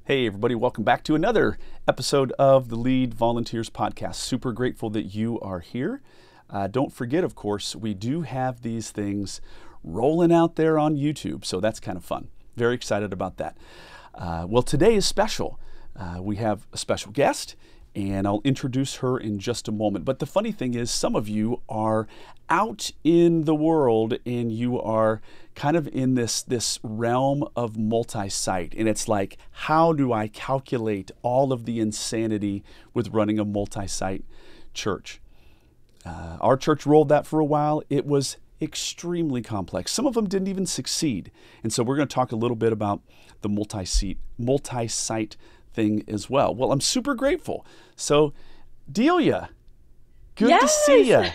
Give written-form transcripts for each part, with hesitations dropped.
Hey, everybody, welcome back to another episode of the Lead Volunteers Podcast. Super grateful that you are here. Don't forget, of course, we do have these things rolling out there on YouTube, so that's kind of fun. Very excited about that. Well, today is special. We have a special guest, and I'll introduce her in just a moment. But the funny thing is, some of you are out in the world and you are kind of in this realm of multi-site. And it's like, how do I calculate all of the insanity with running a multi-site church? Our church rolled that for a while. It was extremely complex. Some of them didn't even succeed. And so we're going to talk a little bit about the multi-site thing as well. Well, I'm super grateful. So, Delia, good to see you.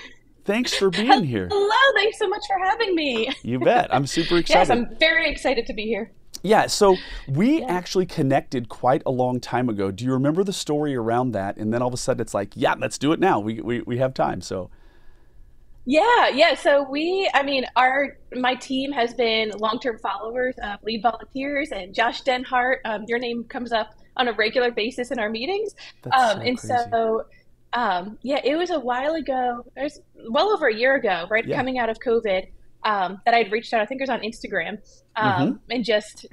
Thanks for being here. Hello, thanks so much for having me. You bet. I'm super excited. Yes, I'm very excited to be here. Yeah, so we actually connected quite a long time ago. Do you remember the story around that? And then all of a sudden it's like, yeah, let's do it now. We have time. So Yeah. So my team has been long-term followers of Lead Volunteers, and Josh Denhart, your name comes up on a regular basis in our meetings. that's so And crazy. so it was a while ago. It was well over a year ago, right? Yeah. Coming out of COVID, that I'd reached out. I think it was on Instagram, and just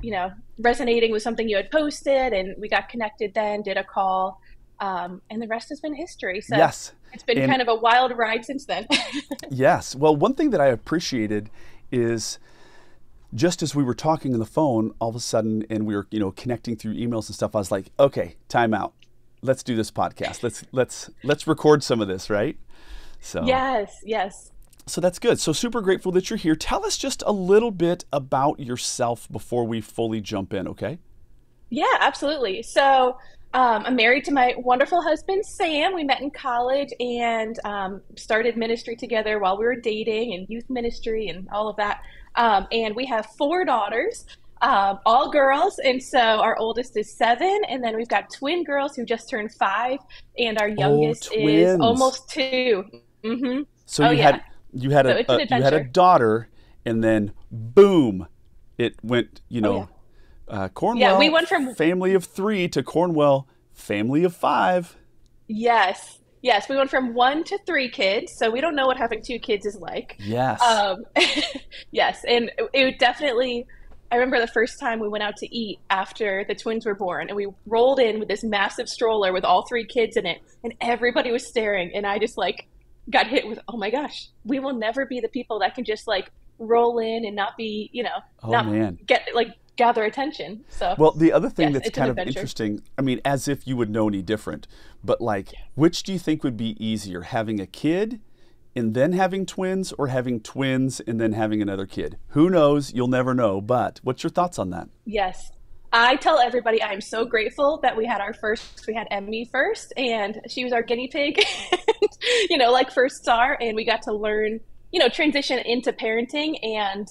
resonating with something you had posted, and we got connected. Then did a call, and the rest has been history. So Yes. it's been And kind of a wild ride since then. yes. Well, one thing that I appreciated is just as we were talking on the phone, all of a sudden, and we were, connecting through emails and stuff, I was like, okay, time out. Let's do this podcast. Let's record some of this, right? So Yes. so that's good. So super grateful that you're here. Tell us just a little bit about yourself before we fully jump in, okay? Yeah, absolutely. So I'm married to my wonderful husband, Sam. We met in college and started ministry together while we were dating, and youth ministry and all of that. And we have four daughters, all girls. And so our oldest is 7, and then we've got twin girls who just turned 5, and our Oh, youngest is twins. almost 2. hmm So Oh, you yeah. had you had So it's an you had a adventure. daughter, and then boom, it went. Oh, yeah. Yeah, we Cornwell, went from family of 3 to Cornwell, family of 5. Yes, we went from 1 to 3 kids, so we don't know what having 2 kids is like. Yes. Um, yes, and it definitely. I remember the first time we went out to eat after the twins were born, and we rolled in with this massive stroller with all 3 kids in it, and everybody was staring, and I just got hit with, oh my gosh, we will never be the people that can just roll in and not be, Oh not man. get gather attention. So Well, the other thing yes, that's it's an kind of adventure. interesting, I mean, as if you would know any different, but which do you think would be easier, having a kid and then having twins, or having twins and then having another kid? Who knows? You'll never know. But what's your thoughts on that? Yes. I tell everybody I'm so grateful that we had Emmy first, and she was our guinea pig, like first star, and we got to learn, transition into parenting and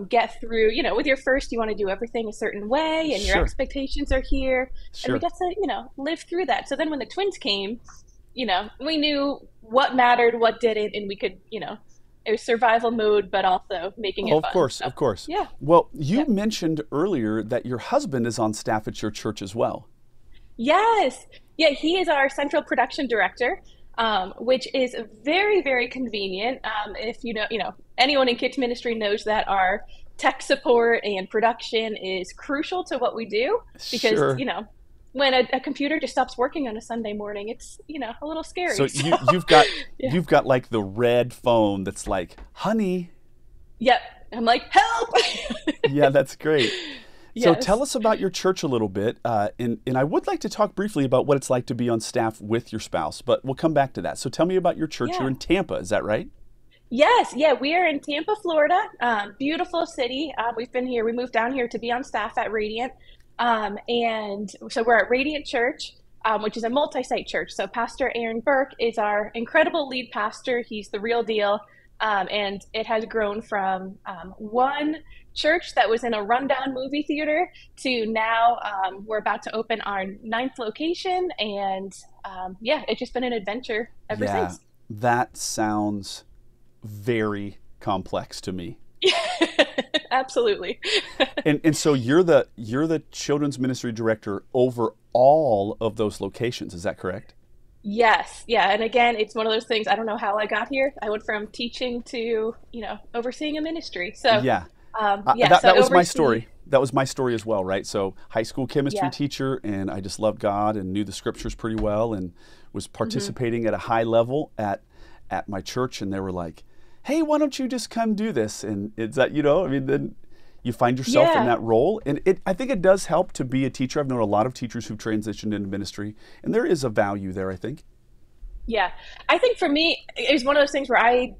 get through, with your first, you want to do everything a certain way, and your Sure, expectations are here, and we sure. got to, live through that. So then when the twins came, we knew what mattered, what didn't, and we could, it was survival mode, but also making Oh, it of fun. course, So of course. yeah, Well, you yeah. mentioned earlier that your husband is on staff at your church as well. Yes. Yeah, he is our central production director, which is very, very convenient. If anyone in kids ministry knows that our tech support and production is crucial to what we do, because, Sure. when a computer just stops working on a Sunday morning, it's, a little So scary. So, yeah. you've got like the red phone that's like, honey. Yep. I'm like, help. Yeah, that's great. So tell Yes. us about your church a little bit, and I would like to talk briefly about what it's like to be on staff with your spouse, but we'll come back to that. So tell me about your church. You're Yeah. in Tampa, is that right? Yes, yeah, we are in Tampa, Florida. Beautiful city. We've been here. We moved down here to be on staff at Radiant, and so we're at Radiant Church, which is a multi-site church. So Pastor Aaron Burke is our incredible lead pastor. He's the real deal, and it has grown from one church that was in a rundown movie theater to now we're about to open our 9th location, and it's just been an adventure ever Yeah, since. that sounds very complex to me. Absolutely. And so you're the children's ministry director over all of those locations. Is that correct? Yes, yeah, and again, it's one of those things. I don't know how I got here. I went from teaching to, overseeing a ministry. So, Yeah. yeah, That so I that was my oversee. story. That was my story as well, right? So high school chemistry Yeah. teacher, and I just loved God and knew the scriptures pretty well, and was Hmm. participating at a high level at my church, and they were like, "Hey, why don't you just come do this?" And it's that I mean, then you find yourself in Yeah. that role, and I think it does help to be a teacher. I've known a lot of teachers who've transitioned into ministry, and there is a value there, I think. Yeah, I think for me, it was one of those things where I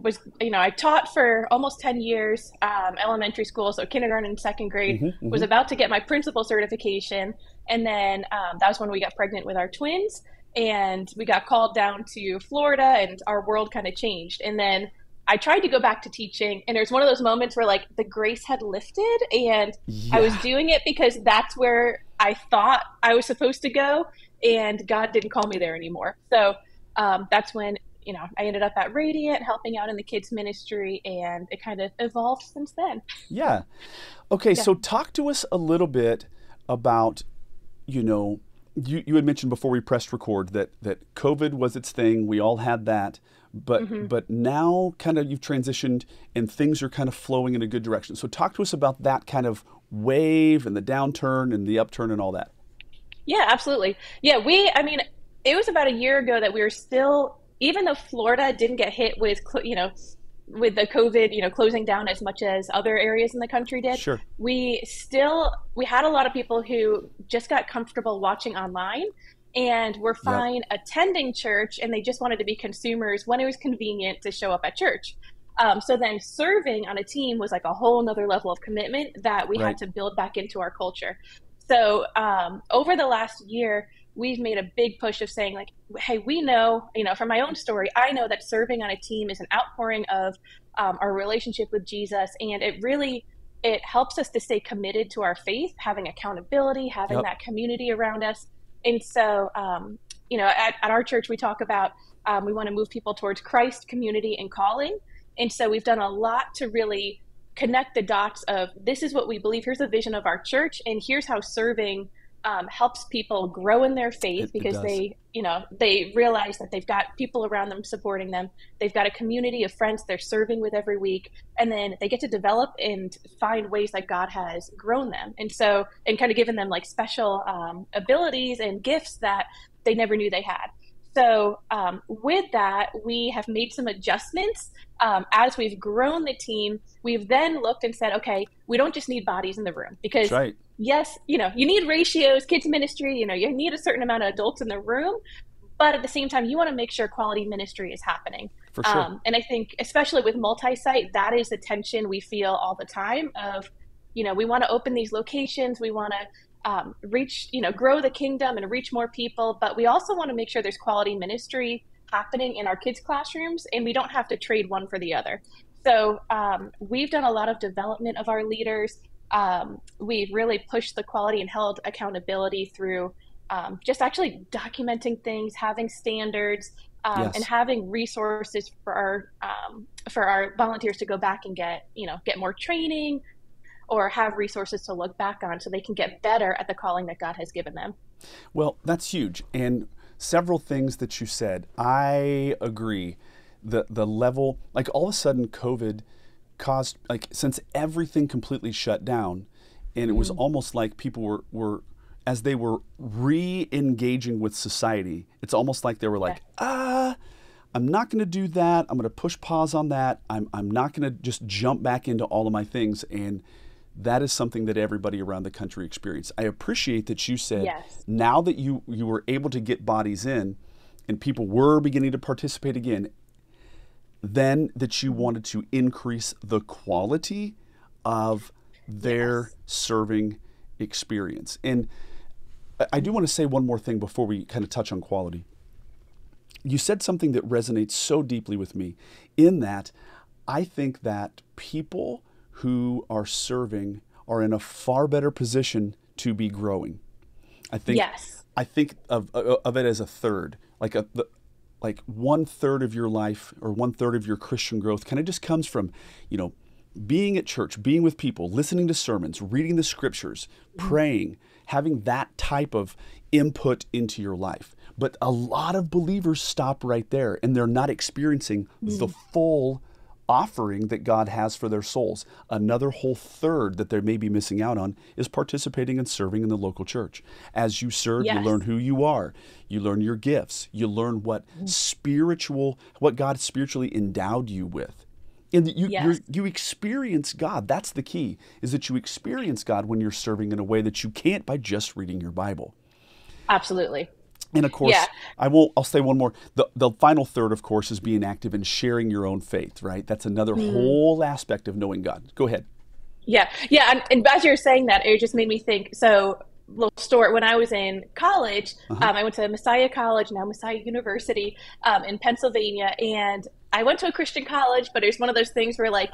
was, I taught for almost 10 years, elementary school, so kindergarten and second grade, Hmm. was Hmm. about to get my principal certification. And then that was when we got pregnant with our twins, and we got called down to Florida, and our world kind of changed. And then I tried to go back to teaching, and there's one of those moments where like the grace had lifted, and I was Yeah, doing it because that's where I thought I was supposed to go, and God didn't call me there anymore. So that's when I ended up at Radiant helping out in the kids ministry, and it kind of evolved since then. yeah. Okay, Yeah. so talk to us a little bit about, you know, you had mentioned before we pressed record that COVID was its thing. We all had that, Hmm. but now kind of you've transitioned and things are kind of flowing in a good direction. So talk to us about that kind of wave and the downturn and the upturn and all that. Yeah, absolutely. Yeah, I mean, it was about a year ago that we were still, even though Florida didn't get hit with, with the COVID, closing down as much as other areas in the country did, Sure. we had a lot of people who just got comfortable watching online and were Yep. fine attending church, and they just wanted to be consumers when it was convenient to show up at church. So then serving on a team was like a whole nother level of commitment that we had Right. to build back into our culture. So over the last year, we've made a big push of saying like, hey, we know, from my own story, I know that serving on a team is an outpouring of our relationship with Jesus, and it helps us to stay committed to our faith, having accountability, having Yep. that community around us. And so, at our church, we talk about we want to move people towards Christ, community, and calling. And so we've done a lot to really connect the dots of this is what we believe. Here's a vision of our church, and here's how serving helps people grow in their faith It because does. they realize that they've got people around them supporting them. They've got a community of friends they're serving with every week, and then they get to develop and find ways that God has grown them, and kind of given them like special abilities and gifts that they never knew they had. So, with that, we have made some adjustments. As we've grown the team, we've then looked and said, okay, we don't just need bodies in the room That's because, right. yes, you need ratios, kids ministry, you need a certain amount of adults in the room, but at the same time, you want to make sure quality ministry is happening. For sure. And I think, especially with multi-site, that is the tension we feel all the time of, we want to open these locations, we want to reach, grow the kingdom and reach more people, but we also want to make sure there's quality ministry happening in our kids' classrooms, and we don't have to trade one for the other. So we've done a lot of development of our leaders. We've really pushed the quality and held accountability through just actually documenting things, having standards, and Yes. having resources for our volunteers to go back and get more training or have resources to look back on so they can get better at the calling that God has given them. Well, that's huge. And several things that you said, I agree. The level, like all of a sudden COVID caused, like since everything completely shut down, and it was Mm-hmm. almost like people were as they were re-engaging with society, it's almost like they were Yeah. like, I'm not going to do that. I'm going to push pause on that. I'm not going to just jump back into all of my things. And that is something that everybody around the country experienced. I appreciate that you said Yes. now that you were able to get bodies in and people were beginning to participate again, then that you Mm-hmm. wanted to increase the quality of their Yes. serving experience. And I do want to say one more thing before we kind of touch on quality. You said something that resonates so deeply with me in that I think that people who are serving are in a far better position to be growing. I think Yes. I think of it as a third, like one third of your life or one third of your Christian growth kind of just comes from, you know, being at church, being with people, listening to sermons, reading the scriptures, praying, having that type of input into your life. But a lot of believers stop right there, and they're not experiencing the full offering that God has for their souls. Another whole third that they may be missing out on is participating and serving in the local church. As you serve, you Yes. learn who you are. You learn your gifts. You learn what God spiritually endowed you with. And Yes. you experience God. That's the key, is that you experience God when you're serving in a way that you can't by just reading your Bible. Absolutely. And of course, Yeah. I'll say one more. The final third, of course, is being active and sharing your own faith, right? That's another whole aspect of knowing God. Go ahead. Yeah, yeah, and as you were saying that, it just made me think. So, little story. When I was in college, Uh-huh. I went to Messiah College, now Messiah University, in Pennsylvania, and I went to a Christian college, but it was one of those things where, like,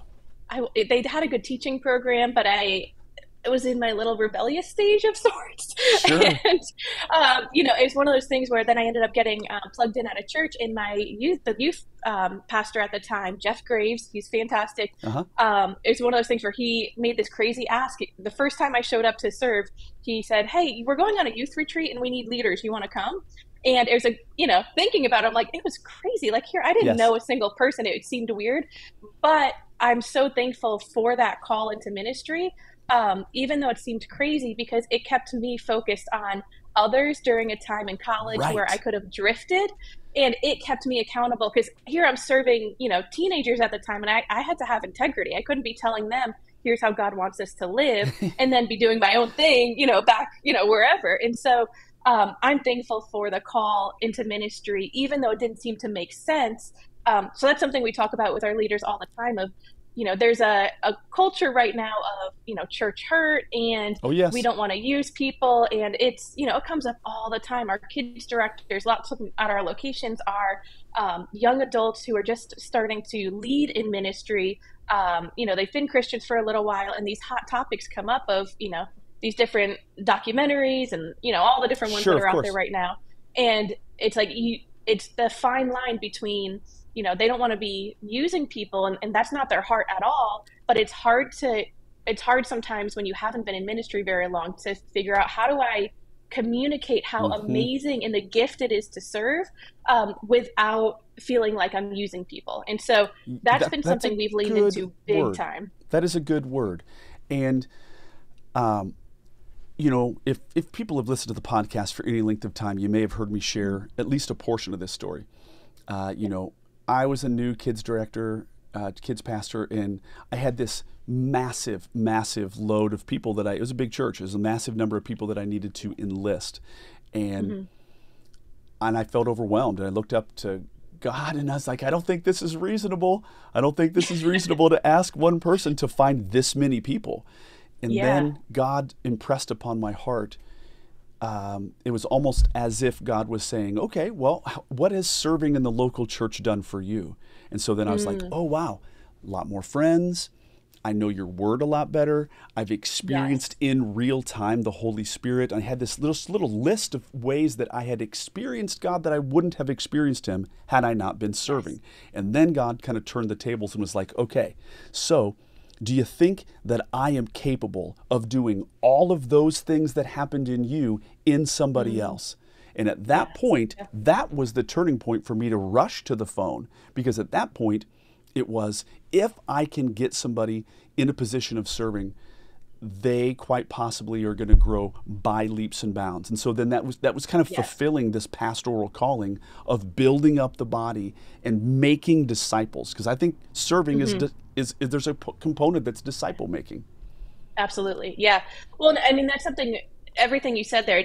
they had a good teaching program, but it was in my little rebellious stage of sorts. Sure. And, it's one of those things where then I ended up getting plugged in at a church, and the youth pastor at the time, Jeff Graves, he's fantastic. Uh-huh. It's one of those things where he made this crazy ask. The first time I showed up to serve, he said, "Hey, we're going on a youth retreat and we need leaders. You want to come?" And it was thinking about it, I'm like, it was crazy. Like, here, I didn't Yes. know a single person. It seemed weird, but I'm so thankful for that call into ministry, even though it seemed crazy, because it kept me focused on others during a time in college where I Right. could have drifted. And it kept me accountable, because here I'm serving, teenagers at the time, and I had to have integrity. I couldn't be telling them, here's how God wants us to live, and then be doing my own thing, back, wherever. And so I'm thankful for the call into ministry, even though it didn't seem to make sense. So that's something we talk about with our leaders all the time of, there's a culture right now of, church hurt, and Oh, we yes. don't want to use people. And it's, it comes up all the time. Our kids directors, lots of them at our locations are young adults who are just starting to lead in ministry. They've been Christians for a little while, and these hot topics come up of, these different documentaries and, all the different ones Sure, that of are out there course. right now. And it's like, it's the fine line between, they don't want to be using people, and that's not their heart at all. But it's hard sometimes when you haven't been in ministry very long to figure out, how do I communicate how Hmm. amazing and the gift it is to serve, without feeling like I'm using people. And so that's been That's a something we've leaned good into big word. time. That is a good word. And um, if people have listened to the podcast for any length of time, you may have heard me share at least a portion of this story. Yeah. I was a new kids director, kids pastor, and I had this massive, massive load of people it was a big church. It was a massive number of people that I needed to enlist. And, Mm-hmm. and I felt overwhelmed, and I looked up to God, and I was like, I don't think this is reasonable. I don't think this is reasonable to ask one person to find this many people. And Yeah. then God impressed upon my heart. It was almost as if God was saying, okay, well, what has serving in the local church done for you? And so then I was like, Mm. oh, wow, a lot more friends. I know your word a lot better. I've Yes. experienced in real time the Holy Spirit. I had this little list of ways that I had experienced God that I wouldn't have experienced him had I not been Yes. serving. And then God kind of turned the tables and was like, okay, so do you think that I am capable of doing all of those things that happened in you in somebody Mm. else? And at that Yes. point, Yeah. that was the turning point for me to rush to the phone, because at that point, it was, if I can get somebody in a position of serving, they quite possibly are going to grow by leaps and bounds. And so then that was kind of Yes. fulfilling this pastoral calling of building up the body and making disciples. Because I think serving Hmm. is there's a component that's disciple making. Absolutely. Yeah. Well, I mean, that's something, everything you said there,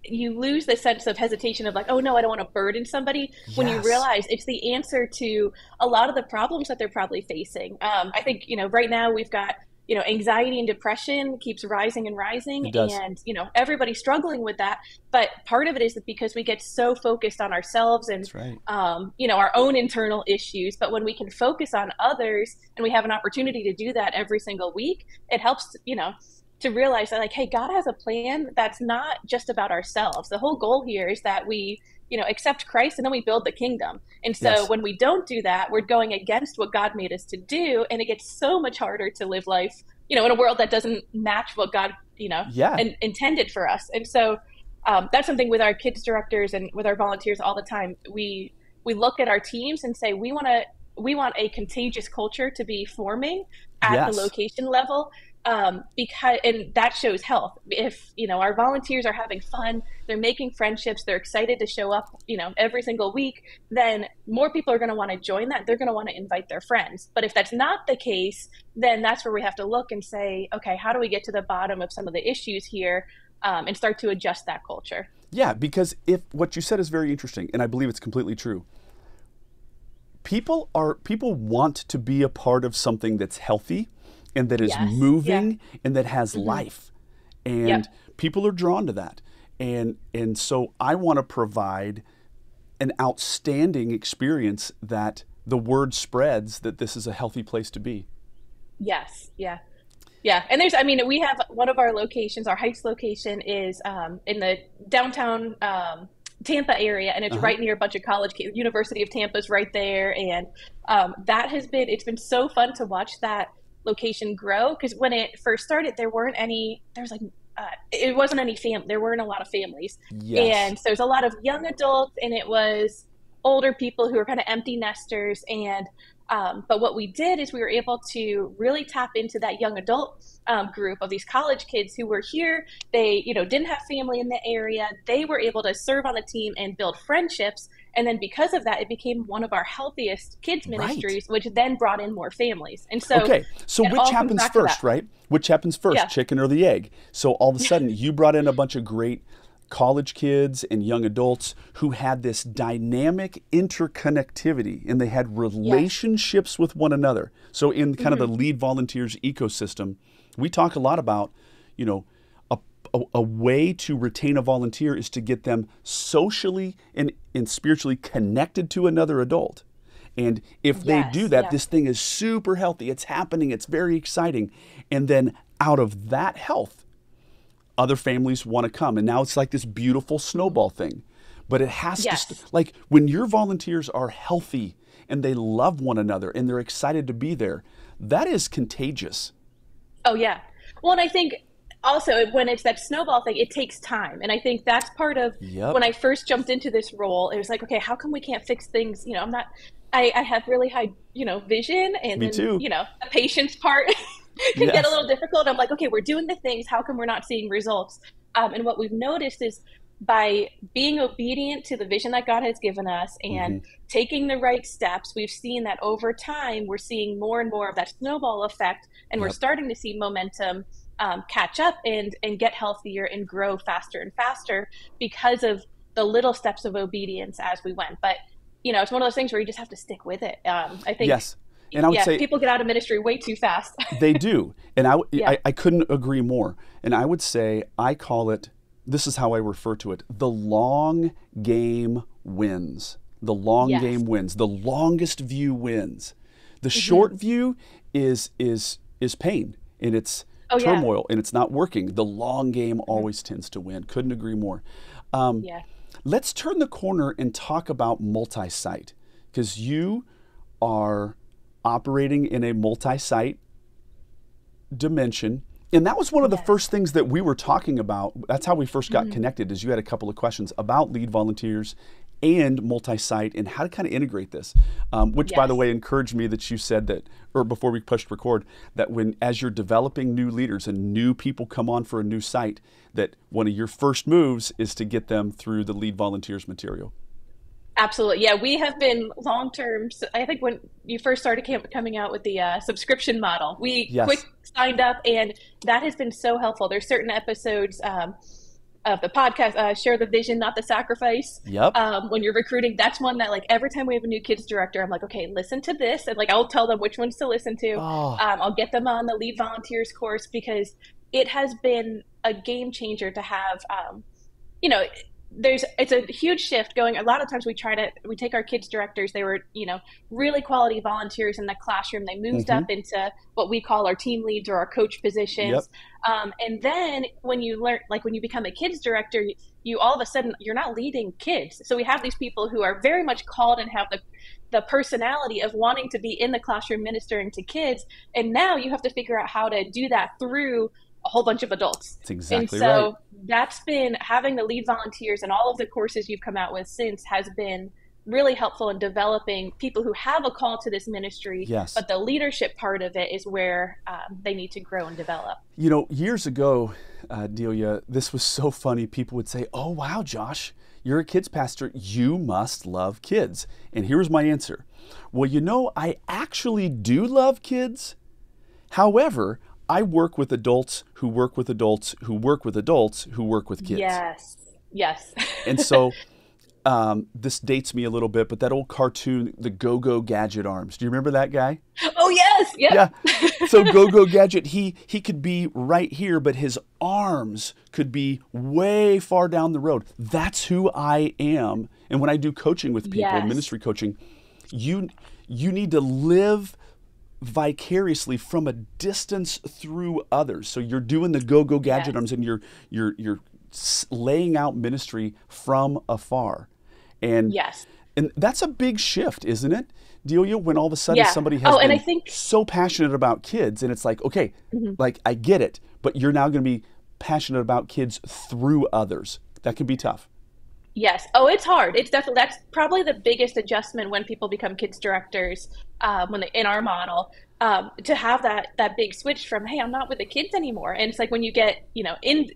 you lose the sense of hesitation of like, oh no, I don't want to burden somebody, when you Yes, realize it's the answer to a lot of the problems that they're probably facing. I think, right now we've got, anxiety and depression keeps rising and rising, it does. and, everybody's struggling with that. But part of it is that because we get so focused on ourselves and, That's right. our own internal issues. But when we can focus on others, and we have an opportunity to do that every single week, it helps, to realize that, like, hey, God has a plan that's not just about ourselves. The whole goal here is that we, accept Christ, and then we build the kingdom. And so Yes. when we don't do that, we're going against what God made us to do, and it gets so much harder to live life, in a world that doesn't match what God, Yeah. intended for us. And so that's something with our kids directors and with our volunteers all the time. We look at our teams and say we want a contagious culture to be forming at the Yes. location level, because and that shows health. If our volunteers are having fun, they're making friendships, they're excited to show up, every single week, then more people are going to want to join that. They're going to want to invite their friends. But if that's not the case, then that's where we have to look and say, okay, how do we get to the bottom of some of the issues here, and start to adjust that culture? Yeah, because if what you said is very interesting, and I believe it's completely true. People want to be a part of something that's healthy and that is Yes. Yeah. moving and that has life. And Yep. people are drawn to that. And so I want to provide an outstanding experience that the word spreads that this is a healthy place to be. Yes. Yeah. Yeah. And we have one of our locations, our Heights location is in the downtown Tampa area, and it's Uh-huh. right near a bunch of college kids. University of Tampa's right there. And it's been so fun to watch that location grow, because when it first started, there weren't any, there's like, it wasn't any there weren't a lot of families. Yes. And so there's a lot of young adults, and it was older people who were kind of empty nesters. And but what we did is we were able to really tap into that young adult group of these college kids who were here. They, didn't have family in the area. They were able to serve on the team and build friendships. And then because of that, it became one of our healthiest kids Right. ministries, which then brought in more families. And so, Okay, so it which all comes happens back to first, that. right? Which happens first, Yeah. chicken or the egg? So all of a sudden, you brought in a bunch of great college kids and young adults who had this dynamic interconnectivity, and they had relationships with one another. So in kind of the Lead Volunteers ecosystem, we talk a lot about, you know, a way to retain a volunteer is to get them socially and spiritually connected to another adult. And if they do Yes. that, Yeah. this thing is super healthy. It's happening. It's very exciting. And then out of that health, other families want to come. And now it's like this beautiful snowball thing. But it has Yes. to, like when your volunteers are healthy and they love one another and they're excited to be there, that is contagious. Oh, yeah. Well, and I think also when it's that snowball thing, it takes time. And I think that's part of Yep. when I first jumped into this role, it was like, okay, how come we can't fix things? I have really high, vision, and Me then, too. the patience part can get a Yes. little difficult. I'm like, okay, we're doing the things. How come we're not seeing results? And what we've noticed is by being obedient to the vision that God has given us and taking the right steps, we've seen that over time, we're seeing more and more of that snowball effect, and we're Yep. starting to see momentum catch up and get healthier and grow faster and faster because of the little steps of obedience as we went. But it's one of those things where you just have to stick with it. I think, Yes. And I would yeah, say people get out of ministry way too fast. they do. And Yeah. I couldn't agree more. And I would say, I call it, this is how I refer to it, the long game wins. The long Yes. game wins. The longest view wins. The short view is pain, and it's Oh, yeah. turmoil, and it's not working. The long game always tends to win. Couldn't agree more. Yeah. Let's turn the corner and talk about multi-site, because you are operating in a multi-site dimension. And that was one of the first things that we were talking about. That's how we first got connected, is you had a couple of questions about lead volunteers and multi-site and how to kind of integrate this, which by the Yes. way encouraged me that you said that, or before we pushed record, that as you're developing new leaders and new people come on for a new site, that one of your first moves is to get them through the lead volunteers material. Absolutely. Yeah, we have been long term. I think when you first started coming out with the subscription model, we Yes. quick signed up, and that has been so helpful. There's certain episodes of the podcast, Share the Vision, Not the Sacrifice. Yep. When you're recruiting, that's one that, like, every time we have a new kids director, I'm like, okay, listen to this. And, like, I'll tell them which ones to listen to. Oh. I'll get them on the lead volunteers course, because it has been a game changer to have, you know, it's a huge shift going. A lot of times we take our kids directors, they were, really quality volunteers in the classroom. They moved up into what we call our team leads or our coach Yep. positions. And then when you learn, like when you become a kids director, you all of a sudden, you're not leading kids. So we have these people who are very much called and have the personality of wanting to be in the classroom ministering to kids. And now you have to figure out how to do that through a whole bunch of adults. That's exactly and so right. that's been, having the lead volunteers and all of the courses you've come out with since has been really helpful in developing people who have a call to this ministry. Yes. But the leadership part of it is where they need to grow and develop. Years ago, Delia, this was so funny. People would say, "Oh, wow, Josh, you're a kids pastor. You must love kids." And here was my answer. Well, I actually do love kids. However, I work with adults who work with adults who work with adults who work with kids. Yes. And so this dates me a little bit, but that old cartoon, the Go-Go Gadget arms. Do you remember that guy? Oh, yes. Yep. Yeah. So Go-Go Gadget, he could be right here, but his arms could be way far down the road. That's who I am. And when I do coaching with people, Yes. ministry coaching, you need to live vicariously from a distance through others. So you're doing the Go-Go Gadget Yes. arms, and you're laying out ministry from afar. And Yes. and that's a big shift, isn't it, Delia, when all of a sudden Yeah. somebody has and been I think so passionate about kids, and it's like, okay, like I get it, but you're now going to be passionate about kids through others. That can be tough. Yes. Oh, it's hard. That's probably the biggest adjustment when people become kids directors, in our model, to have that big switch from, hey, I'm not with the kids anymore. And it's like when you get,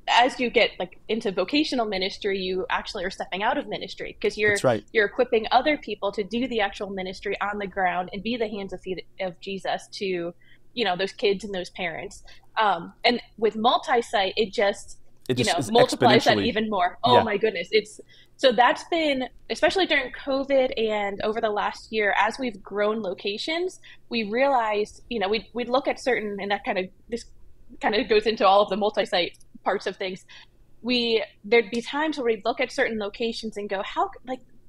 as you get like into vocational ministry, you actually are stepping out of ministry because That's right. you're equipping other people to do the actual ministry on the ground and be the hands and feet of Jesus to, those kids and those parents. And with Multisite, it just is multiplies that exponentially. even more. Oh Yeah. my goodness. So that's been, especially during COVID and over the last year, as we've grown locations, we realized, we'd look at certain, and this kind of goes into all of the multi-site parts of things. There'd be times where we'd look at certain locations and go,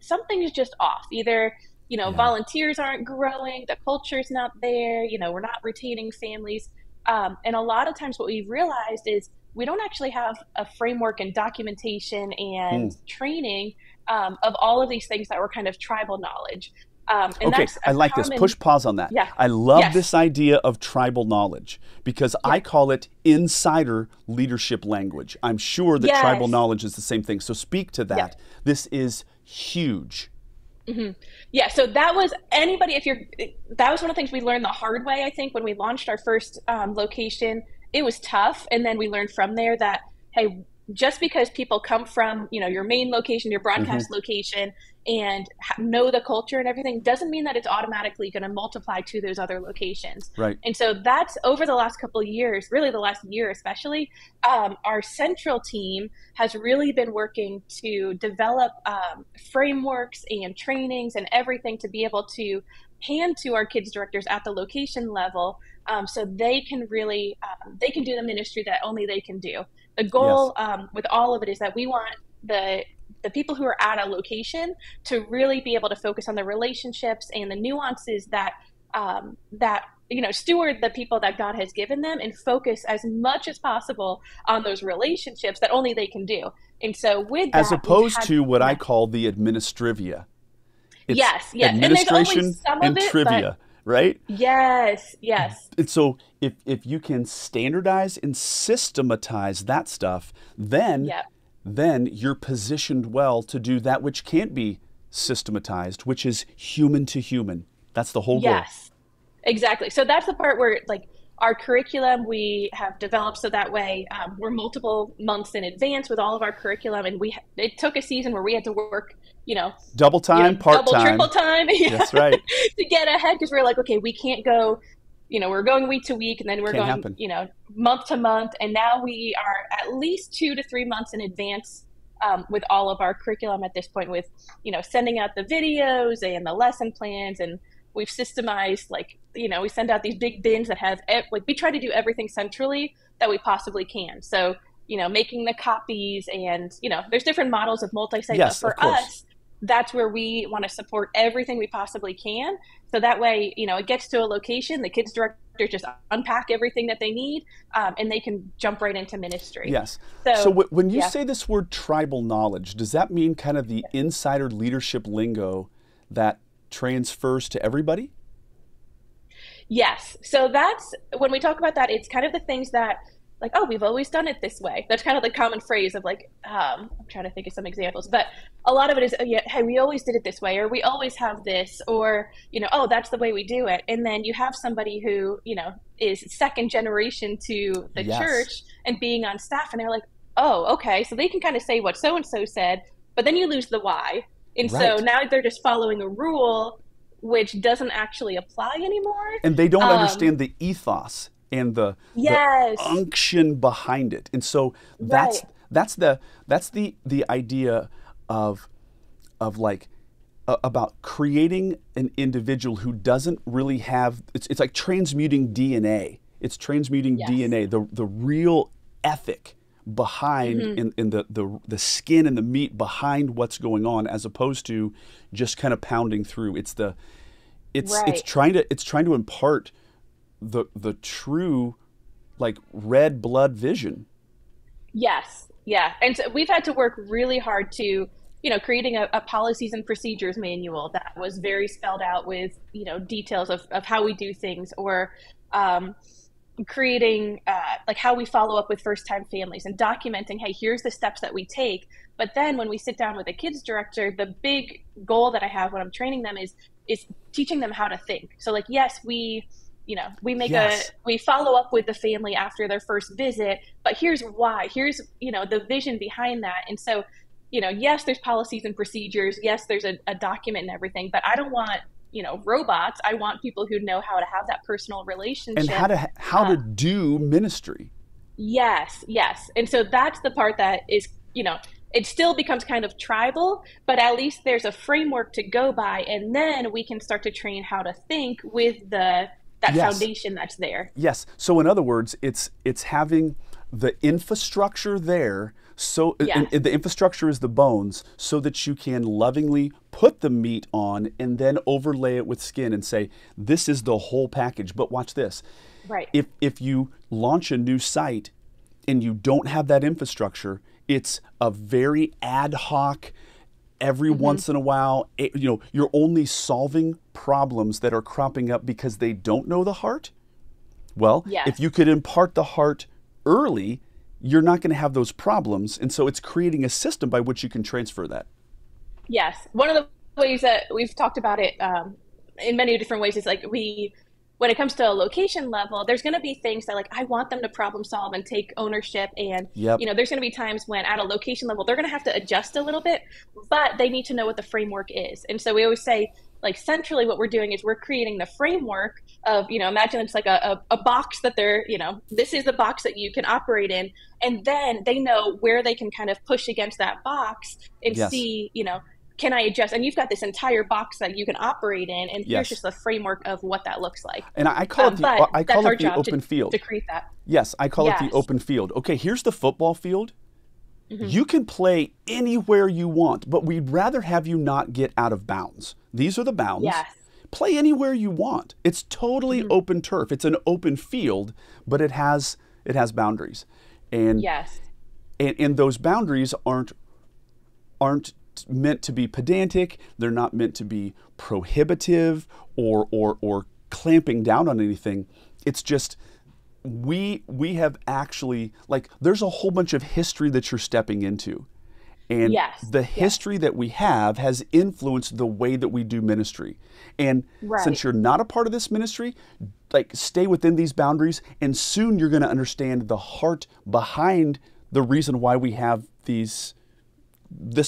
something is just off. Either, volunteers aren't growing, the culture's not there, we're not retaining families. And a lot of times what we've realized is we don't actually have a framework and documentation and training of all of these things that were kind of tribal knowledge. And Okay, that's I like this. Push pause on that. Yeah. I love Yes. this idea of tribal knowledge because I call it insider leadership language. I'm sure that Yes. tribal knowledge is the same thing. So speak to that. Yeah. This is huge. Yeah, so that was that was one of the things we learned the hard way, I think, when we launched our first location. It was tough. And then we learned from there that, hey, just because people come from, your main location, your broadcast location, and know the culture and everything, doesn't mean that it's automatically going to multiply to those other locations. Right. And so that's over the last couple of years, really the last year especially, our central team has really been working to develop frameworks and trainings and everything to be able to hand to our kids directors at the location level, so they can really they can do the ministry that only they can do. The goal with all of it is that we want the people who are at a location to really be able to focus on the relationships and the nuances that steward the people that God has given them and focus as much as possible on those relationships that only they can do. And so with that, As opposed to what I call the administrivia. It's yes. administration and there's always some and of it, trivia, right? Yes. And so if you can standardize and systematize that stuff, then you're positioned well to do that which can't be systematized, which is human to human. That's the whole goal. Yes, exactly. So that's the part where our curriculum we have developed so that way we're multiple months in advance with all of our curriculum, and it took a season where we had to work double time, part double, time, triple time. That's right. To get ahead, because we're like, okay, we can't go, we're going week to week, and then we're Can't going, happen. Month to month, and now we are at least 2 to 3 months in advance with all of our curriculum at this point, with sending out the videos and the lesson plans, and we've systemized, we send out these big bins that have we try to do everything centrally that we possibly can. So making the copies, and there's different models of multi-site, but Yes, of for course. us, that's where we want to support everything we possibly can. So that way, it gets to a location, the kids directors just unpack everything that they need, and they can jump right into ministry. Yes. So So, when you yeah. say this word tribal knowledge, does that mean kind of the insider leadership lingo that transfers to everybody? Yes. So that's when we talk about that, it's kind of the things that, like, oh, we've always done it this way. That's kind of the common phrase of, like, I'm trying to think of some examples, but a lot of it is, oh, yeah, hey, we always did it this way, or we always have this, or, oh, that's the way we do it. And then you have somebody who, is second generation to the Yes. church and being on staff, and they're like, oh, okay. So they can kind of say what so and so said, but then you lose the why. And so Right. now they're just following a rule which doesn't actually apply anymore. And they don't Um, understand the ethos and the yes, unction behind it. And so right. that's the idea of like about creating an individual who doesn't really have it's like transmuting DNA. It's transmuting Yes. DNA, the real ethic behind Hmm. in the skin and the meat behind what's going on, as opposed to just kind of pounding through. It's Right. trying to impart the true, like, red blood vision. Yes. Yeah. And so we've had to work really hard to, creating a policies and procedures manual that was very spelled out with, details of how we do things, or um, creating like how we follow up with first time families and documenting, hey, here's the steps that we take. But then when we sit down with a kids director, the big goal that I have when I'm training them is teaching them how to think. So, like, yes, Yes. we follow up with the family after their first visit, but here's why, here's the vision behind that. And so, yes, there's policies and procedures, yes, there's a document and everything, but I don't want robots. I want people who know how to have that personal And relationship. how to do ministry. Yes, yes. And so that's the part that is, it still becomes kind of tribal, but at least there's a framework to go by, and then we can start to train how to think with the that Yes. foundation that's there. Yes. So in other words, it's having the infrastructure there. So Yes. and the infrastructure is the bones, so that you can lovingly put the meat on and then overlay it with skin and say, this is the whole package. But watch this. Right. If you launch a new site and you don't have that infrastructure, it's a very ad hoc, every Hmm. once in a while, you're only solving problems that are cropping up because they don't know the heart. Well, if Yes. you could impart the heart early, you're not going to have those problems. And so it's creating a system by which you can transfer that. Yes. One of the ways that we've talked about it, in many different ways, is like when it comes to a location level, there's going to be things that, like, I want them to problem solve and take ownership. And, Yep. there's going to be times when at a location level, they're going to have to adjust a little bit, but they need to know what the framework is. And so we always say, like, centrally, what we're doing is we're creating the framework of, imagine it's like a box that they're, this is the box that you can operate in. And then they know where they can kind of push against that box and Yes. see, can I adjust? And you've got this entire box that you can operate in, and here's Yes. just the framework of what that looks like. And I call it the But I that's call our it the job open to field. create that. Yes, I call it the Yes. open field. Okay, here's the football field. Hmm. You can play anywhere you want, but we'd rather have you not get out of bounds. These are the bounds. Yes. Play anywhere you want. It's totally Hmm. open turf. It's an open field, but it has boundaries. And Yes. and those boundaries aren't meant to be pedantic. They're not meant to be prohibitive or clamping down on anything. It's just we have actually, like, there's a whole bunch of history that you're stepping into. And Yes. the Yes. history that we have has influenced the way that we do ministry. And Right. since you're not a part of this ministry, like, stay within these boundaries, and soon you're going to understand the heart behind the reason why we have this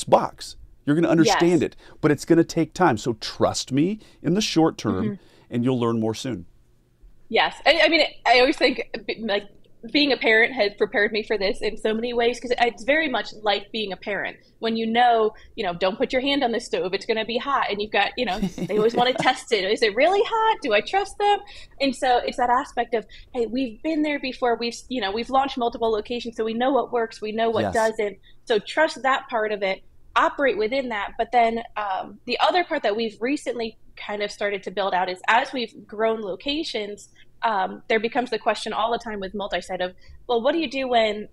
box. You're going to understand Yes. it, but it's going to take time. So trust me in the short term, Hmm. and you'll learn more soon. Yes. I mean, I always think, like, being a parent has prepared me for this in so many ways because it's very much like being a parent. When don't put your hand on the stove, it's going to be hot. And you've got, they always want to test it. Is it really hot? Do I trust them? And so it's that aspect of, hey, we've been there before. We've launched multiple locations, so we know what works, we know what doesn't. So trust that part of it, operate within that. But then the other part that we've recently kind of started to build out is as we've grown locations, there becomes the question all the time with multi-site of, well, what do you do when,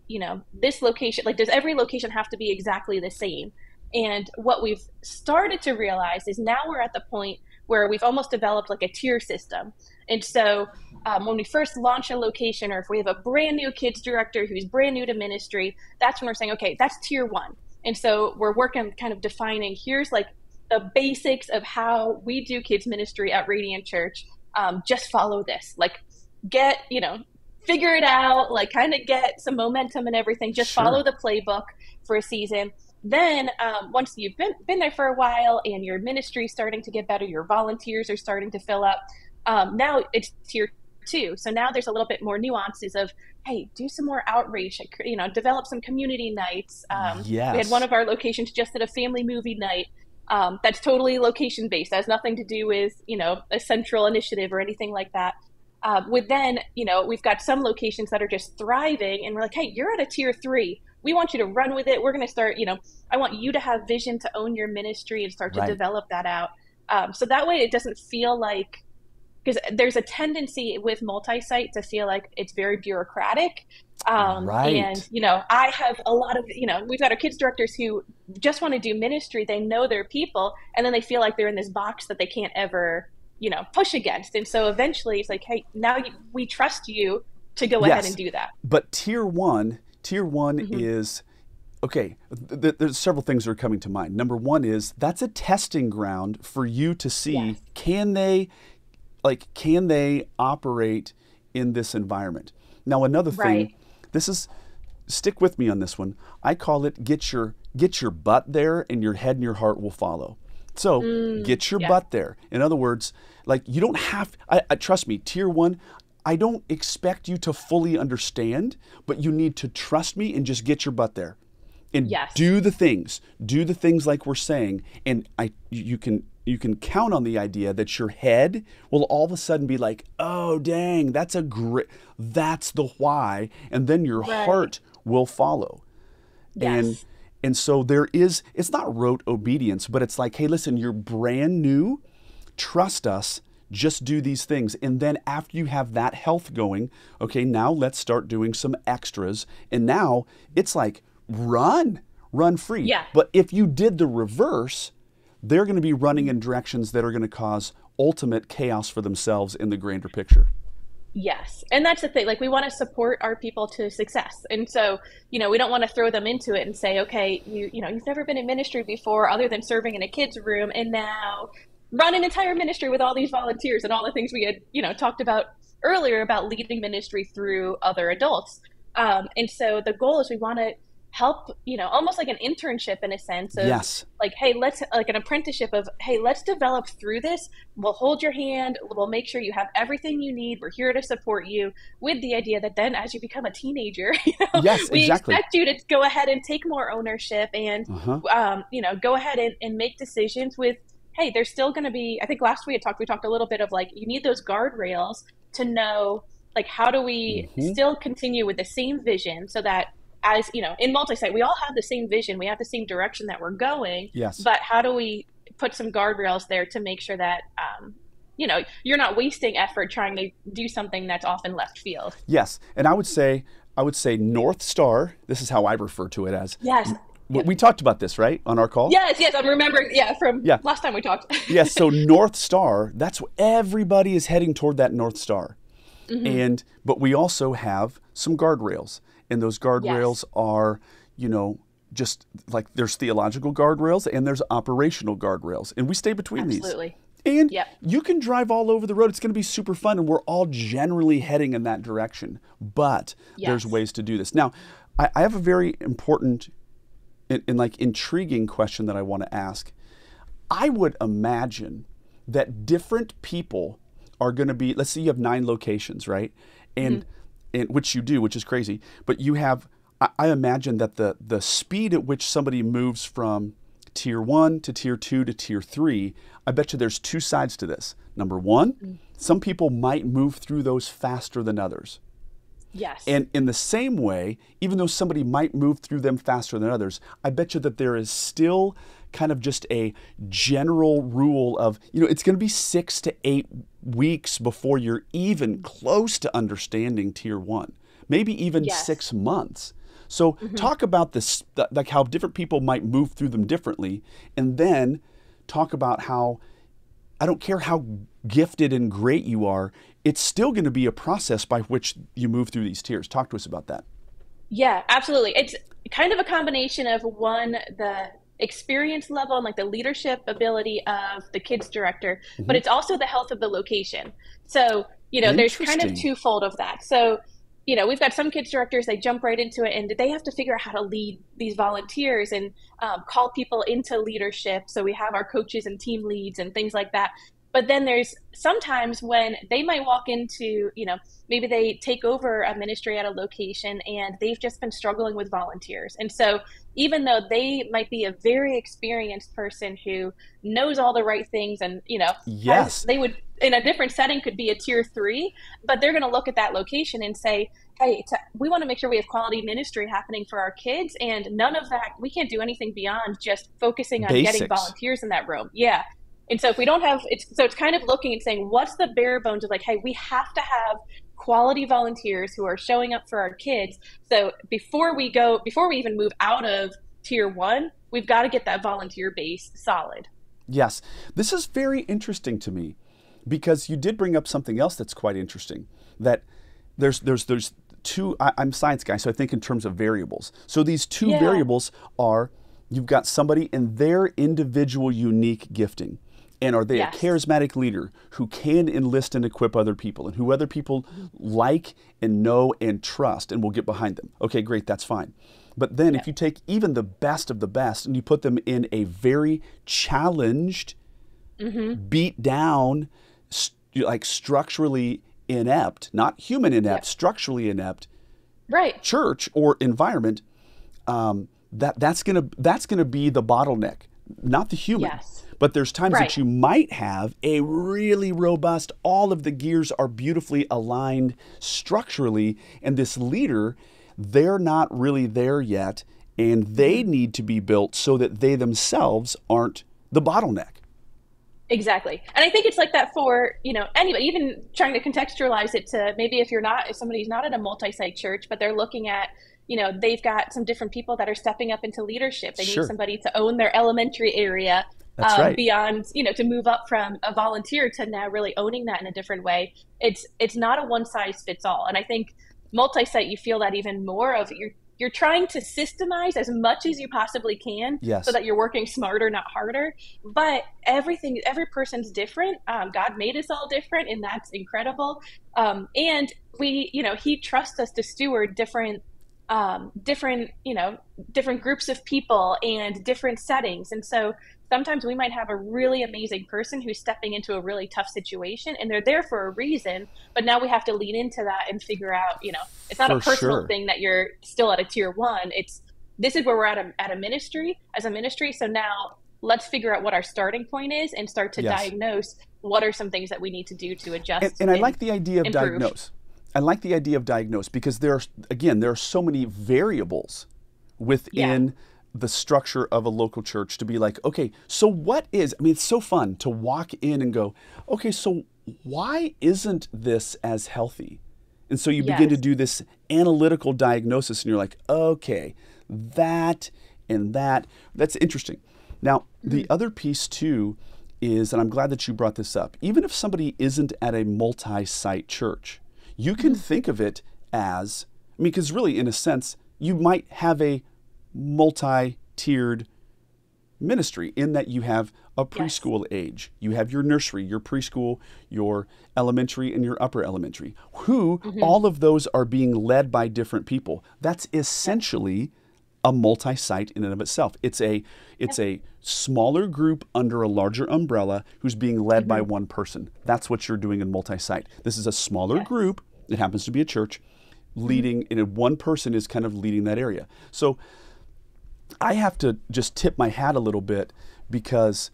this location, like, does every location have to be exactly the same? And what we've started to realize is now we're at the point where we've almost developed like a tier system. And so when we first launch a location, or if we have a brand new kids director who's brand new to ministry, that's when we're saying, okay, that's tier 1. And so we're working kind of defining, here's like the basics of how we do kids ministry at Radiant Church. Just follow this, like figure it out, like kind of get some momentum and everything. Just follow the playbook for a season. Then once you've been there for a while and your ministry is starting to get better, your volunteers are starting to fill up. Now it's tier 2. So now there's a little bit more nuances of, hey, do some more outreach, develop some community nights. We had one of our locations just did a family movie night. That's totally location based. That has nothing to do with, a central initiative or anything like that. We've got some locations that are just thriving and we're like, hey, you're at a tier 3. We want you to run with it. We're going to start, I want you to have vision to own your ministry and start to develop that out. So that way it doesn't feel like, because there's a tendency with multi-site to feel like it's very bureaucratic. And, I have a lot of, we've got our kids directors who just want to do ministry. They know their people, and then they feel like they're in this box that they can't ever, push against. And so eventually it's like, hey, now we trust you to go ahead and do that. But tier one is, okay, there's several things that are coming to mind. Number one is that's a testing ground for you to see, can they operate in this environment? Now, another thing, stick with me on this one. I call it get your butt there and your head and your heart will follow. So get your butt there. In other words, like you don't have, trust me, tier 1, I don't expect you to fully understand, but you need to trust me and just get your butt there. And do the things like we're saying. And you can count on the idea that your head will all of a sudden be like, oh, dang, that's the why. And then your heart will follow. Yes. And so it's not rote obedience, but it's like, hey, listen, you're brand new. Trust us. Just do these things. And then after you have that health going, okay, now let's start doing some extras. And now it's like, run free. Yeah. But if you did the reverse, they're going to be running in directions that are going to cause ultimate chaos for themselves in the grander picture. Yes. And that's the thing. Like, we want to support our people to success. And so, we don't want to throw them into it and say, okay, you've never been in ministry before other than serving in a kid's room, and now run an entire ministry with all these volunteers and all the things we had, talked about earlier about leading ministry through other adults. And so the goal is we want to help, almost like an internship in a sense of like, hey, let's like an apprenticeship of, hey, let's develop through this. We'll hold your hand. We'll make sure you have everything you need. We're here to support you, with the idea that then as you become a teenager, we expect you to go ahead and take more ownership and, go ahead and make decisions with, hey, there's still going to be, I think last we talked a little bit of like, you need those guardrails to know, like, how do we still continue with the same vision so that, as in multi-site, we all have the same vision, we have the same direction that we're going. Yes. But how do we put some guardrails there to make sure that you're not wasting effort trying to do something that's off in left field? Yes. And I would say North Star. This is how I refer to it as. Yes. We talked about this, right, on our call? Yes. I'm remembering. From last time we talked. Yes. So North Star. That's what everybody is heading toward, that North Star. But we also have some guardrails. And those guardrails are, just like there's theological guardrails and there's operational guardrails. And we stay between these. And you can drive all over the road. It's going to be super fun. And we're all generally heading in that direction. But there's ways to do this. Now, I have a very important and intriguing question that I want to ask. I would imagine that different people are going to be, let's say you have 9 locations, right? And and which you do, which is crazy. But you have, I imagine that the speed at which somebody moves from tier 1 to tier 2 to tier 3, I bet you there's two sides to this. Number one, some people might move through those faster than others. Yes. And in the same way, even though somebody might move through them faster than others, I bet you that there is still kind of just a general rule of, it's going to be 6 to 8 weeks before you're even close to understanding tier 1, maybe even Yes. 6 months. So talk about this, like how different people might move through them differently, and then talk about how, I don't care how gifted and great you are, it's still going to be a process by which you move through these tiers. Talk to us about that. Yeah, absolutely. It's kind of a combination of one, the experience level and like the leadership ability of the kids director, but it's also the health of the location. So, there's kind of Interesting. twofold of that. So, we've got some kids directors, they jump right into it and they have to figure out how to lead these volunteers and call people into leadership. So we have our coaches and team leads and things like that. But then there's sometimes when they might walk into, maybe they take over a ministry at a location and they've just been struggling with volunteers. And so even though they might be a very experienced person who knows all the right things and, Yes. they would in a different setting could be a tier 3, but they're going to look at that location and say, hey, we want to make sure we have quality ministry happening for our kids. And none of that, we can't do anything beyond just focusing on getting Basics. volunteers in that room. Yeah. And so if we don't have, it's kind of looking and saying, what's the bare bones of like, hey, we have to have quality volunteers who are showing up for our kids. So before we even move out of tier 1, we've got to get that volunteer base solid. Yes. This is very interesting to me because you did bring up something else that's quite interesting, that there's two, I'm a science guy, so I think in terms of variables. So these two variables are, you've got somebody in their individual unique gifting. And are they a charismatic leader who can enlist and equip other people and who other people like and know and trust and will get behind them? Okay, great, that's fine. But then if you take even the best of the best and you put them in a very challenged, beat down, like structurally inept, not human inept, structurally inept church or environment, that's gonna be the bottleneck, not the human. Yes. But there's times that you might have a really robust, all of the gears are beautifully aligned structurally, and this leader, they're not really there yet, and they need to be built so that they themselves aren't the bottleneck. Exactly. And I think it's like that for, anybody, even trying to contextualize it to maybe if somebody's not at a multi-site church, but they're looking at, they've got some different people that are stepping up into leadership. They need somebody to own their elementary area. That's right. Beyond, to move up from a volunteer to now really owning that in a different way. It's not a one size fits all. And I think multi-site, you feel that even more of you're trying to systemize as much as you possibly can so that you're working smarter, not harder. But every person's different. God made us all different, and that's incredible. And he trusts us to steward different groups of people and different settings. And so sometimes we might have a really amazing person who's stepping into a really tough situation and they're there for a reason, but now we have to lean into that and figure out, it's not a personal thing that you're still at a tier 1. This is where we're at a ministry, as a ministry. So now let's figure out what our starting point is and start to diagnose what are some things that we need to do to adjust. And I like the idea of improve. diagnose. I like the idea of diagnose because there are so many variables within the structure of a local church to be like, okay, so it's so fun to walk in and go, okay, so why isn't this as healthy? And so you begin to do this analytical diagnosis and you're like, okay, that and that's interesting. Now, the other piece too is, and I'm glad that you brought this up, even if somebody isn't at a multi-site church, you can think of it as, because really in a sense, you might have a multi-tiered ministry in that you have a preschool age, you have your nursery, your preschool, your elementary, and your upper elementary, who all of those are being led by different people. That's essentially a multi-site in and of itself. It's a smaller group under a larger umbrella who's being led by one person. That's what you're doing in multi-site. This is a smaller group. It happens to be a church. leading, and one person is kind of leading that area. So I have to just tip my hat a little bit because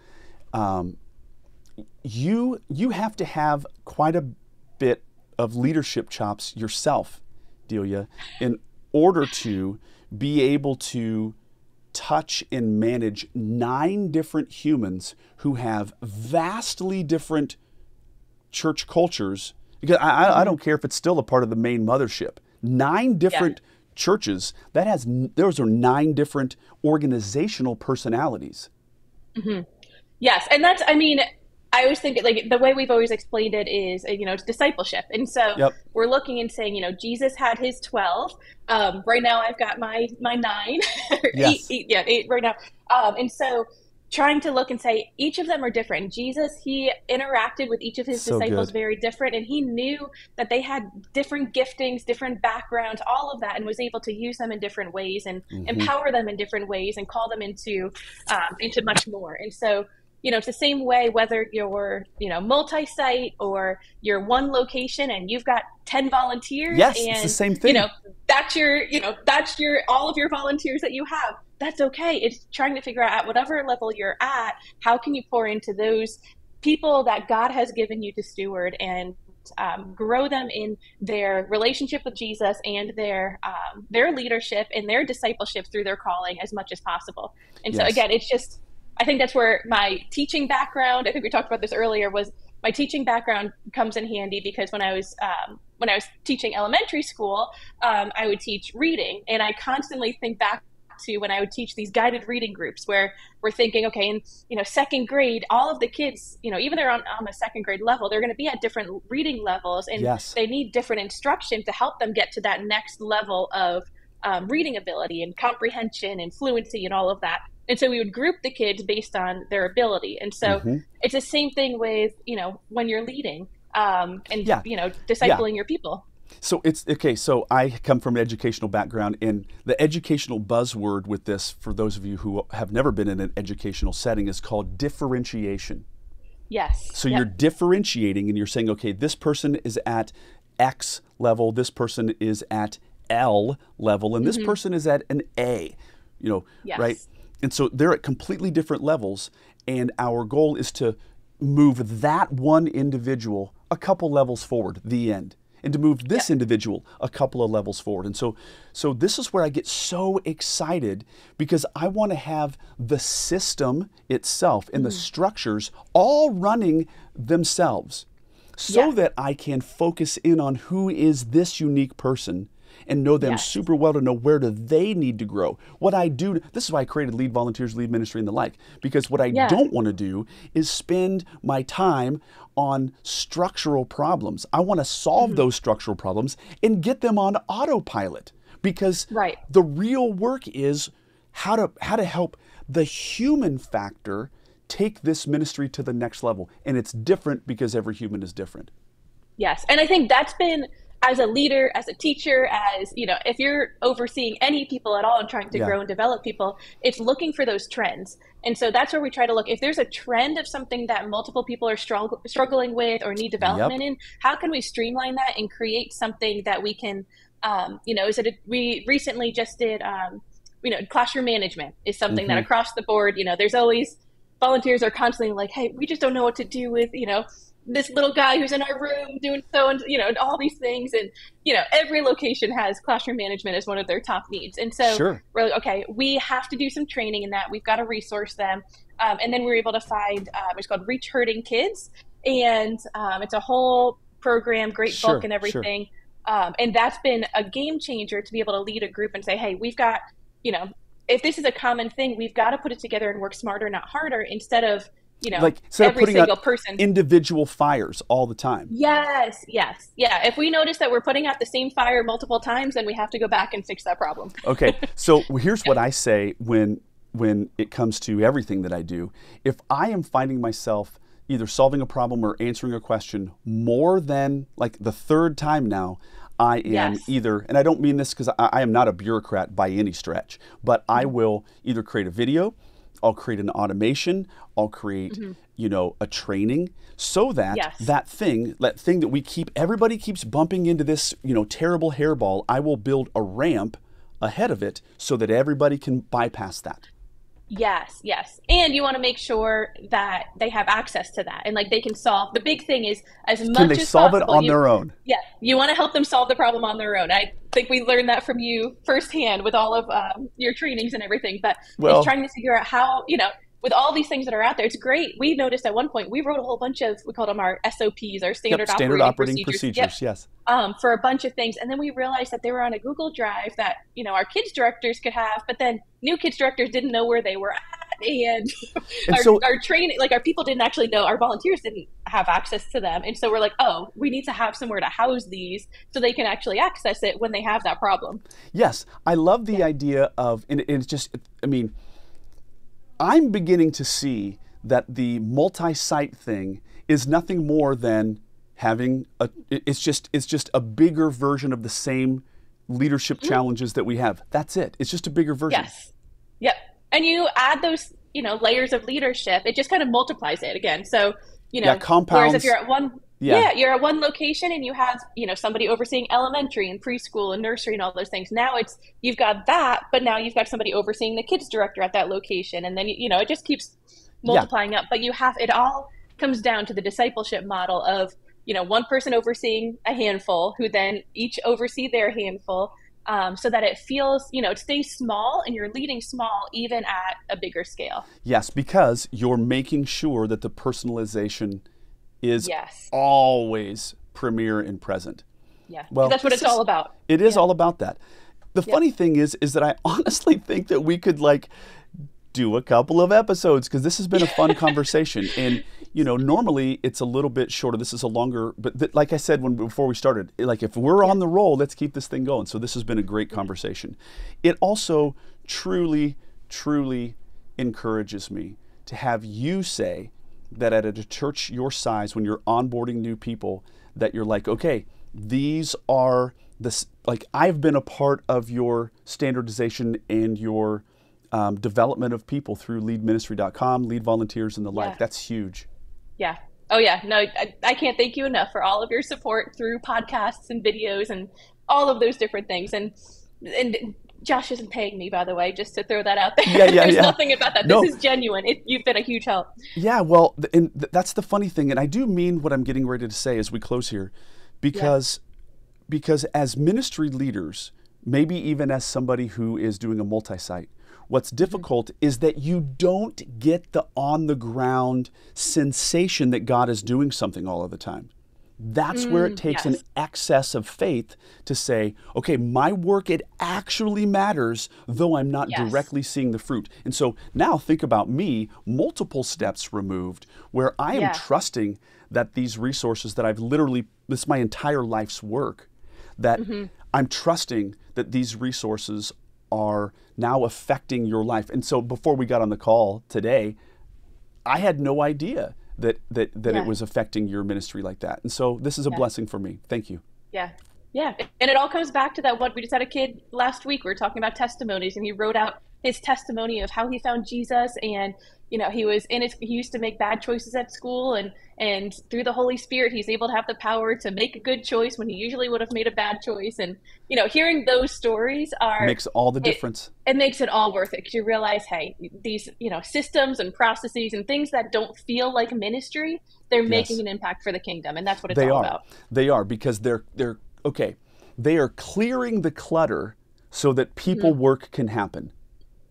you have to have quite a bit of leadership chops yourself, Delia, in order to be able to touch and manage 9 different humans who have vastly different church cultures. Because I don't care if it's still a part of the main mothership. 9 different churches, those are 9 different organizational personalities. Yes, and that's, I always think like the way we've always explained it is, it's discipleship. And so we're looking and saying, Jesus had his 12. Right now I've got my 9, Yes. 8 right now. And so trying to look and say each of them are different. Jesus, he interacted with each of his disciples very different, and he knew that they had different giftings, different backgrounds, all of that, and was able to use them in different ways and empower them in different ways and call them into much more. And so, it's the same way whether you're, multi-site or you're one location and you've got 10 volunteers. Yes, and, it's the same thing. That's your all of your volunteers that you have. That's okay. It's trying to figure out at whatever level you're at, how can you pour into those people that God has given you to steward and grow them in their relationship with Jesus and their leadership and their discipleship through their calling as much as possible. And so again, it's just, I think that's where my teaching background, I think we talked about this earlier, was my teaching background comes in handy because when I was teaching elementary school, I would teach reading, and I constantly think back to when I would teach these guided reading groups where we're thinking, okay, in second grade, all of the kids, even they're on the second grade level, they're going to be at different reading levels, and they need different instruction to help them get to that next level of reading ability and comprehension and fluency and all of that. And so we would group the kids based on their ability. And so it's the same thing with, when you're leading and, discipling your people. So it's okay. So I come from an educational background, and the educational buzzword with this, for those of you who have never been in an educational setting, is called differentiation. Yes. So you're differentiating, and you're saying, okay, this person is at X level, this person is at L level, and this person is at an A, right? And so they're at completely different levels, and our goal is to move that one individual a couple levels forward, the end, and to move this individual a couple of levels forward. And so this is where I get so excited, because I want to have the system itself and the structures all running themselves so that I can focus in on who is this unique person and know them super well, to know where do they need to grow. What I do, this is why I created Lead Volunteers, Lead Ministry, and the like, because what I don't want to do is spend my time on structural problems. I want to solve those structural problems and get them on autopilot, because the real work is how to help the human factor take this ministry to the next level. And it's different because every human is different. Yes. And I think that's been, as a leader, as a teacher, as, if you're overseeing any people at all and trying to grow and develop people, it's looking for those trends. And so that's where we try to look. If there's a trend of something that multiple people are struggling with or need development in, how can we streamline that and create something that we can, we recently just did, classroom management is something that across the board, there's always, volunteers are constantly like, hey, we just don't know what to do with, this little guy who's in our room doing all these things. And, every location has classroom management as one of their top needs. And so we're like, okay, we have to do some training in that. We've got to resource them. And then we were able to find, it's called Reach Hurting Kids. And it's a whole program, great book and everything. And that's been a game changer to be able to lead a group and say, hey, we've got, if this is a common thing, we've got to put it together and work smarter, not harder, instead of instead every of putting single out person. Individual fires all the time. Yes. Yeah. If we notice that we're putting out the same fire multiple times, then we have to go back and fix that problem. Okay. So here's what I say when it comes to everything that I do. If I am finding myself either solving a problem or answering a question more than like the third time now, I am either, and I don't mean this because I am not a bureaucrat by any stretch, but I will either create a video, I'll create an automation, I'll create, a training so that Yes. that thing that everybody keeps bumping into this, terrible hairball, I will build a ramp ahead of it so that everybody can bypass that. Yes, yes. And you want to make sure that they have access to that and like they can solve. The big thing is as Can much they as solve it possible, on their own? yeah, you want to help them solve the problem on their own. I think we learned that from you firsthand with all of your trainings and everything, but it's Well, trying to figure out how, with all these things that are out there, it's great. We noticed at one point, we wrote a whole bunch of, we called them our SOPs, our yep, standard standard operating operating procedures. Yep. procedures, yes. For a bunch of things. And then we realized that they were on a Google Drive that, our kids directors could have, but then new kids directors didn't know where they were at. And And our, so, our training, like our people didn't actually know, our volunteers didn't have access to them. And so we're like, oh, we need to have somewhere to house these so they can actually access it when they have that problem. yes, I love the idea of, and it's just, I mean, I'm beginning to see that the multi-site thing is nothing more than having it's just a bigger version of the same leadership challenges that we have. That's it. It's just a bigger version. Yes. Yep. And you add those, layers of leadership, it just kind of multiplies it again. So, Yeah, whereas compounds. if you're at one, Yeah. you're at one location and you have, somebody overseeing elementary and preschool and nursery and all those things. Now you've got that, but now you've got somebody overseeing the kids director at that location. And then, it just keeps multiplying up, but it all comes down to the discipleship model of, one person overseeing a handful who then each oversee their handful. So that it feels, it stays small and you're leading small even at a bigger scale. Yes, because you're making sure that the personalization is Yes. always premier and present. Yeah. Well, That's what it's all about. It is Yeah. all about that. The funny thing is that I honestly think that we could do a couple of episodes because this has been a fun conversation. And normally it's a little bit shorter. This is a longer, but like I said before we started, if we're on the roll, let's keep this thing going. So this has been a great conversation. It also truly, truly encourages me to have you say that at a church your size, when you're onboarding new people, that you're like, okay, these are I've been a part of your standardization and your development of people through leadministry.com, lead volunteers and the like. Yeah. That's huge. Yeah. Oh, yeah. No, I can't thank you enough for all of your support through podcasts and videos and all of those different things. And Josh isn't paying me, by the way, just to throw that out there. There's nothing about that. No. This is genuine. You've been a huge help. Yeah, well, and that's the funny thing. And I do mean what I'm getting ready to say as we close here, because as ministry leaders, maybe even as somebody who is doing a multi-site, what's difficult is that you don't get the on-the-ground sensation that God is doing something all of the time. That's where it takes an excess of faith to say, okay, my work, it actually matters, though I'm not directly seeing the fruit. And so now think about me, multiple steps removed, where I am trusting that these resources that this is my entire life's work, that I'm trusting that these resources are now affecting your life. And so before we got on the call today, I had no idea that it was affecting your ministry like that. And so this is a blessing for me. Thank you. Yeah. Yeah. And it all comes back to that one. We just had a kid last week. We were talking about testimonies, and he wrote out his testimony of how he found Jesus. And, he used to make bad choices at school, and through the Holy Spirit, he's able to have the power to make a good choice when he usually would have made a bad choice. And, hearing those stories makes all the difference. It makes it all worth it, because you realize, hey, these, systems and processes and things that don't feel like ministry, they're making an impact for the kingdom. And that's what it's all about. They are, because they're they are clearing the clutter so that people work can happen.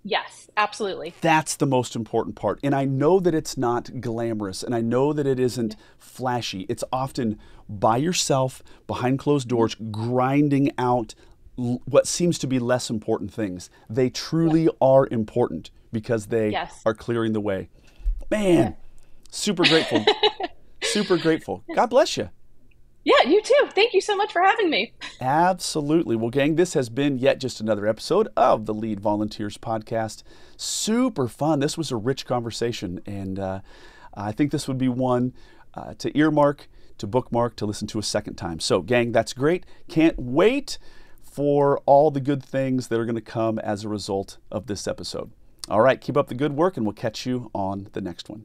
Yes, absolutely. That's the most important part. And I know that it's not glamorous, and I know that it isn't flashy. It's often by yourself, behind closed doors, grinding out what seems to be less important things. They truly are important because they are clearing the way. Man, super grateful. Super grateful. God bless you. Yeah, you too. Thank you so much for having me. Absolutely. Well, gang, this has been yet just another episode of the Lead Volunteers podcast. Super fun. This was a rich conversation, and I think this would be one to earmark, to bookmark, to listen to a second time. So, gang, that's great. Can't wait for all the good things that are going to come as a result of this episode. All right, keep up the good work, and we'll catch you on the next one.